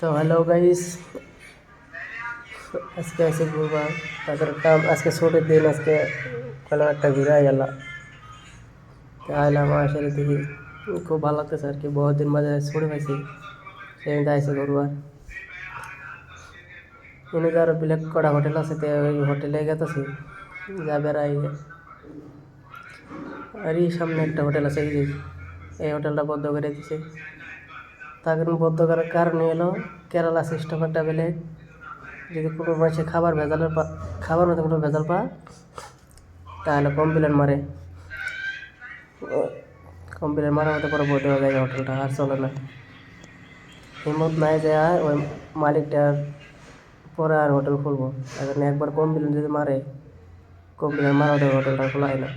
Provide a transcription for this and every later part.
তো hello guys, আজকে আছে গুরুবার, তাদের কাম আজকে ছুটির দিন। আজকে কোনো একটা ঘুরে গেলাম, আইলাম আসলে দেখি খুব ভালো লাগতেছে আর কি। বহুত দিন বাদে ছুটি পাইছি, সেদিন আইসি গুরুবার। এনে আরো ব্ল্যাক কটা হোটেল আছে, তো ওই হোটেলে গেতেছি যা বেড়াই। আর এই সামনে একটা হোটেল আছে, এই হোটেলটা বন্ধ করে দিছে। তার কারণ বন্ধ করার কারণে হলো কেরালা সিস্টেম একটা বেলেগ। যদি কোনো মানুষের খাবার মধ্যে কোনো ভেজাল পা, তাহলে কমপ্লেন মারে। কমপ্লেন মারার মতো পরে বলতে হবে হোটেলটা আর চলে না। হিম্মত নাই যে ওই মালিকটার পরে আর হোটেল খুলবো। এখন একবার কমপ্লেন যদি মারে, কমপ্লেন মারা ওদের হোটেলটা খোলা হয় না।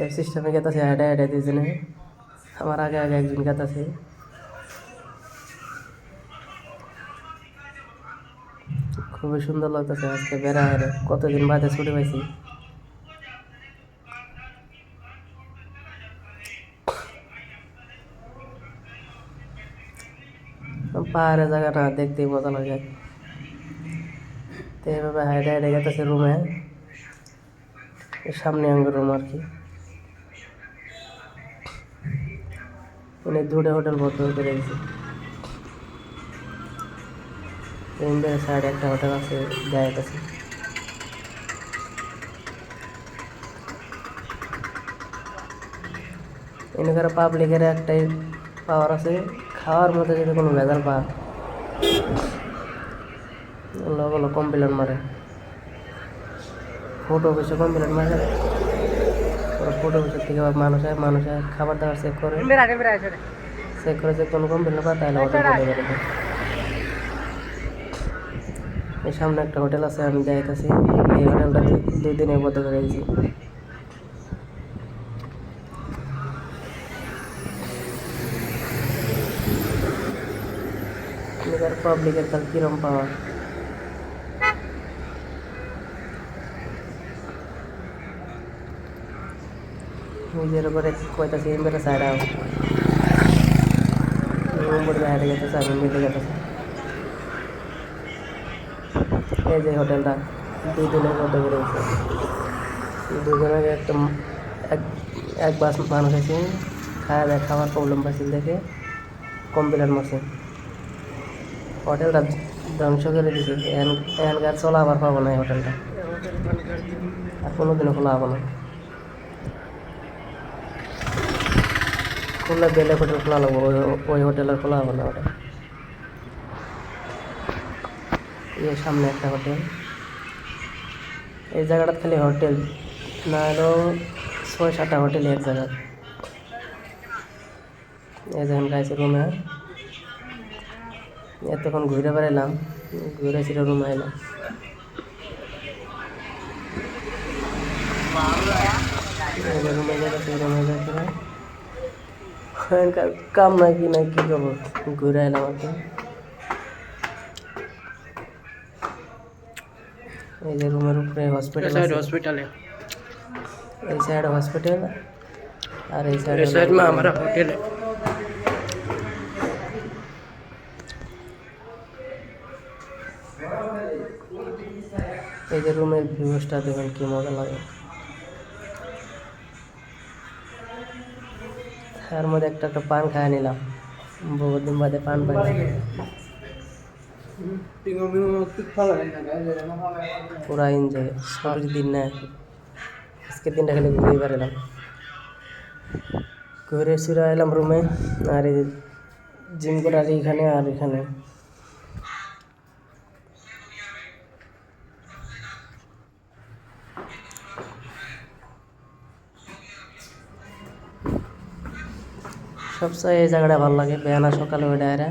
এই সিস্টেমে গেতেছে হেঁটে হেঁটে দুজনে, আমার আগে আগে একজন গেতেছে। খুবই সুন্দর লাগতেছে আজকে বেড়া হেরে, কতদিন বাদে ছুটি পাইছি। পাহাড়ের জায়গাটা দেখতেই মজা লাগে। তো এইভাবে হাইটে হাইটে গেতেছে রুমে, সামনে আঙ্গুর রুম আর কি। মানে দুটো হোটেল বন্ধ করে দিয়েছে। ইন্ডিয়ার সাইডে একটা হোটেল আছে, যাইতেছে। এখানকার পাবলিকের একটাই পাওয়ার আছে, খাওয়ার মধ্যে যদি কোনো ভেজাল পা, লোকগুলো কমপ্লেন মারে। ফুড অফিসে কমপ্লেন মারে। ফুড অফিসের থেকে মানুষের খাবার দাবার চেক করে যে কোনো কমপ্লেন পায়, তাহলে হোটেল বন্ধ করে দেয়। এই সামনে একটা হোটেল আছে, আমি যাইতেছি। এই হোটেলটা 2 দিনে বন্ধ করে দিয়েছি। পাবলিকের কাল কিরম পাওয়া। নিজের উপরে কইতাছি মেরে সাইডাও হাইটে গেতেছে, আমি মিলে গেতেছে। এই যে হোটেলটা 2 দিনের মধ্যে করে দিচ্ছে। 2 দিন আগে এক বাস মানুষ আছে, খাওয়ার প্রবলেম পাইছিল দেখে কমপ্লেন মারছে। হোটেলটা ধ্বংস করে দিছে। এখানকার চলা আবার পাবো না এই হোটেলটা, আর কোনোদিনও খোলা হবো না। খুললে বেলেগ হোটেল খোলা লাগবো, ওই হোটেলের খোলা হবো না ওটা। এর সামনে একটা হোটেল, এই জায়গাটা খালি হোটেল না হলেও 6-7টা হোটেল এক জায়গা। এই যেখানে গাইছে রুমে, এতক্ষণ ঘুরে বেড়াইলাম, ঘুরে ছিল রুমে এলাম। রুমে যাচ্ছে, কাম নাই কি নাই, কি করবো, ঘুরে এলাম আর কি। এই যে রুমের উপরে হসপিটাল, এই সাইড হসপিটাল আর এই সাইড में हमारा হোটেল। এই যে রুমের ভিউসটা দেখুন কি মজা লাগে। তার মধ্যে একটা পান খায় নিলাম, বহুত দিন বাদে পান পাই। পুরা এনজয়, ছুটির দিন না, আজকের দিনটা খালি ঘুরে বেড়ালাম। ঘুরে ফিরে এলাম রুমে। আর এই জিম করার এখানে আর এখানে সবচেয়ে এই জায়গাটা ভালো লাগে। বেহানা সকালে ওই ডায়রা